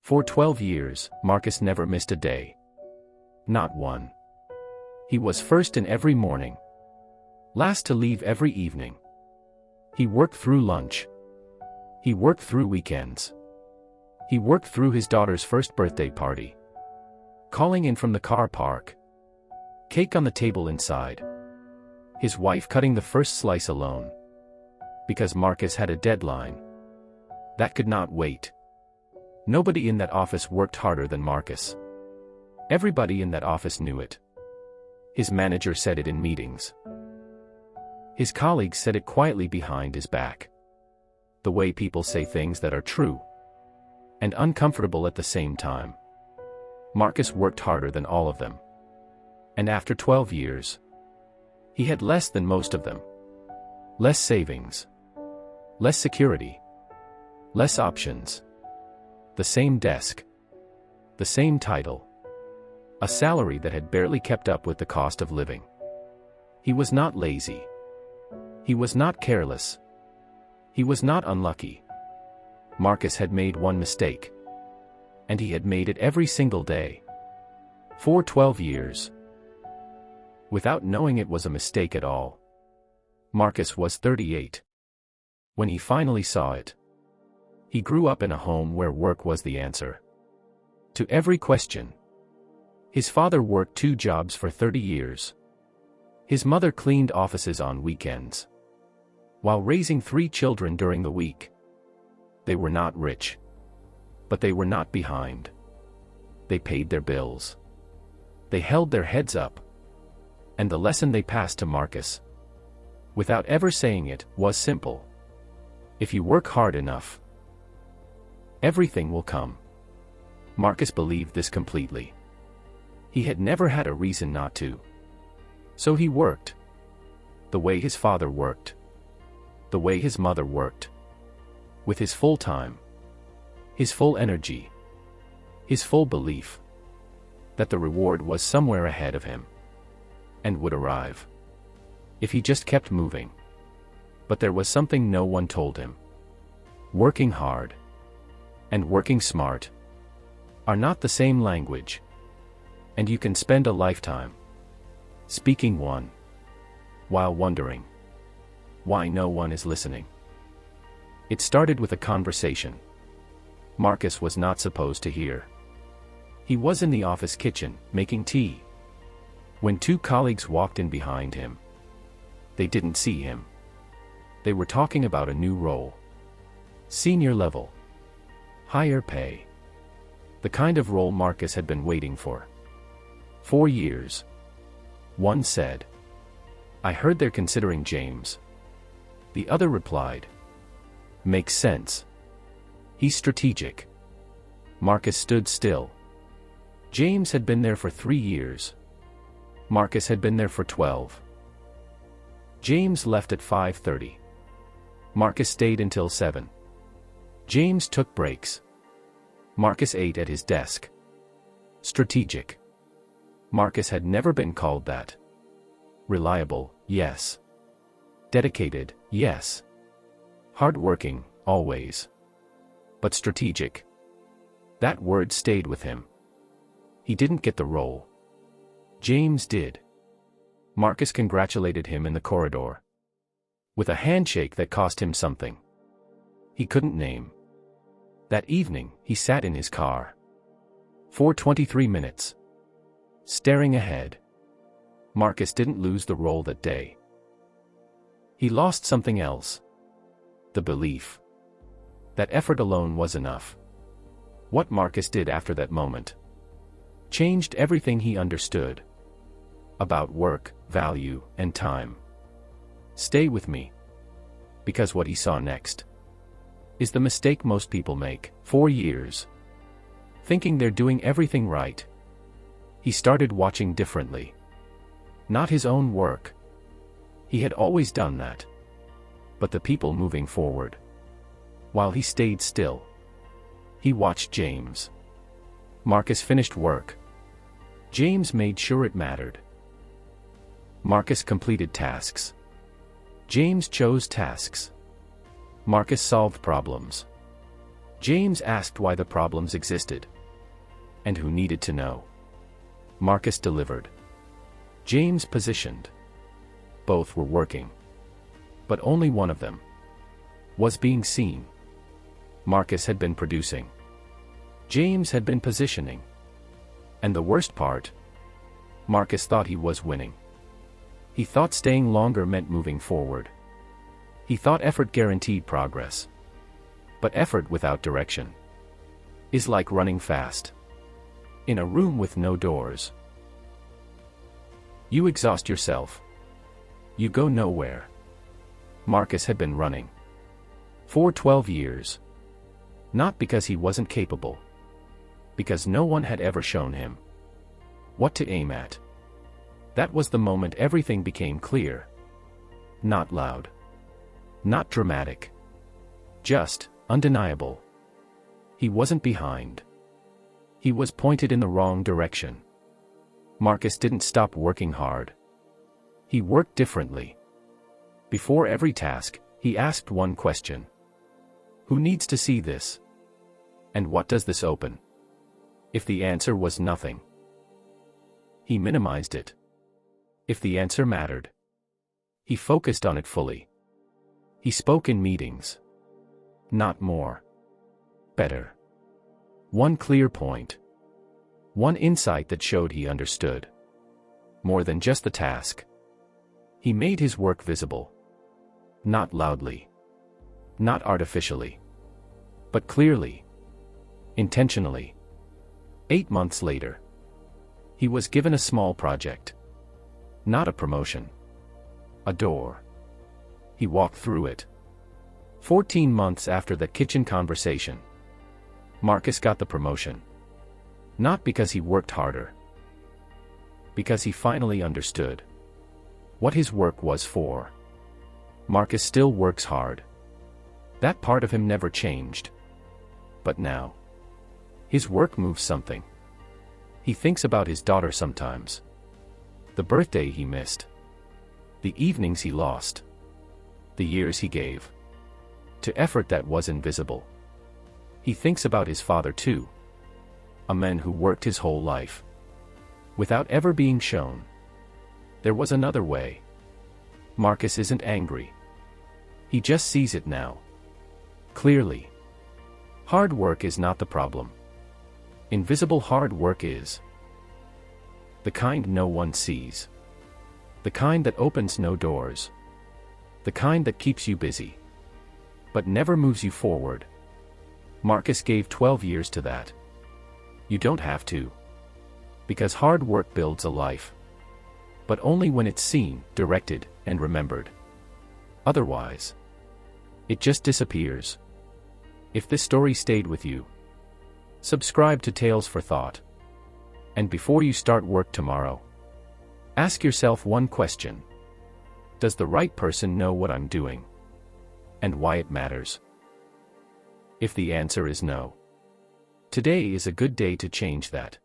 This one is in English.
For 12 years, Marcus never missed a day. Not one. He was first in every morning. Last to leave every evening. He worked through lunch. He worked through weekends. He worked through his daughter's first birthday party. Calling in from the car park. Cake on the table inside. His wife cutting the first slice alone. Because Marcus had a deadline. That could not wait. Nobody in that office worked harder than Marcus. Everybody in that office knew it. His manager said it in meetings. His colleagues said it quietly behind his back. The way people say things that are true and uncomfortable at the same time. Marcus worked harder than all of them. And after 12 years, he had less than most of them. Less savings. Less security. Less options. The same desk. The same title. A salary that had barely kept up with the cost of living. He was not lazy. He was not careless. He was not unlucky. Marcus had made one mistake. And he had made it every single day. For 12 years. Without knowing it was a mistake at all. Marcus was 38. When he finally saw it. He grew up in a home where work was the answer to every question. His father worked 2 jobs for 30 years. His mother cleaned offices on weekends. While raising 3 children during the week. They were not rich. But they were not behind. They paid their bills. They held their heads up. And the lesson they passed to Marcus, without ever saying it, was simple. If you work hard enough, everything will come. Marcus believed this completely. He had never had a reason not to. So he worked. The way his father worked. The way his mother worked. With his full time. His full energy. His full belief that the reward was somewhere ahead of him. And would arrive. If he just kept moving. But there was something no one told him. Working hard. And working smart. Are not the same language. And you can spend a lifetime. Speaking one. While wondering. Why no one is listening. It started with a conversation. Marcus was not supposed to hear. He was in the office kitchen, making tea. When 2 colleagues walked in behind him. They didn't see him. They were talking about a new role. Senior level. Higher pay. The kind of role Marcus had been waiting for. 4 years. One said, "I heard they're considering James." The other replied, "Makes sense. He's strategic." Marcus stood still. James had been there for 3 years. Marcus had been there for 12. James left at 5:30. Marcus stayed until 7. James took breaks. Marcus ate at his desk. Strategic. Marcus had never been called that. Reliable, yes. Dedicated, yes. Hardworking, always. But strategic. That word stayed with him. He didn't get the role. James did. Marcus congratulated him in the corridor. With a handshake that cost him something. He couldn't name. That evening, he sat in his car. For 23 minutes. Staring ahead. Marcus didn't lose the role that day. He lost something else. The belief. That effort alone was enough. What Marcus did after that moment changed everything he understood. About work, value, and time. Stay with me. Because what he saw next is the mistake most people make. 4 years. Thinking they're doing everything right. He started watching differently. Not his own work. He had always done that. But the people moving forward. While he stayed still. He watched James. Marcus finished work. James made sure it mattered. Marcus completed tasks. James chose tasks. Marcus solved problems. James asked why the problems existed. And who needed to know. Marcus delivered. James positioned. Both were working. But only one of them was being seen. Marcus had been producing. James had been positioning. And the worst part? Marcus thought he was winning. He thought staying longer meant moving forward. He thought effort guaranteed progress. But effort without direction is like running fast in a room with no doors. You exhaust yourself. You go nowhere. Marcus had been running for 12 years. Not because he wasn't capable. Because no one had ever shown him what to aim at. That was the moment everything became clear. Not loud. Not dramatic. Just undeniable. He wasn't behind. He was pointed in the wrong direction. Marcus didn't stop working hard. He worked differently. Before every task, he asked one question. Who needs to see this? And what does this open? If the answer was nothing, he minimized it. If the answer mattered, he focused on it fully. He spoke in meetings. Not more. Better. One clear point. One insight that showed he understood. More than just the task. He made his work visible. Not loudly. Not artificially. But clearly. Intentionally. 8 months later, he was given a small project. Not a promotion. A door. He walked through it. 14 months after the kitchen conversation, Marcus got the promotion. Not because he worked harder. Because he finally understood what his work was for. Marcus still works hard. That part of him never changed. But now, his work moves something. He thinks about his daughter sometimes. The birthday he missed. The evenings he lost. The years he gave to effort that was invisible. He thinks about his father too. A man who worked his whole life without ever being shown there was another way. Marcus isn't angry. He just sees it now. Clearly. Hard work is not the problem. Invisible hard work is. The kind no one sees. The kind that opens no doors. The kind that keeps you busy, but never moves you forward. Marcus gave 12 years to that. You don't have to. Because hard work builds a life. But only when it's seen, directed, and remembered. Otherwise, it just disappears. If this story stayed with you, subscribe to Tales for Thought. And before you start work tomorrow, ask yourself one question. Does the right person know what I'm doing? And why it matters? If the answer is no, today is a good day to change that.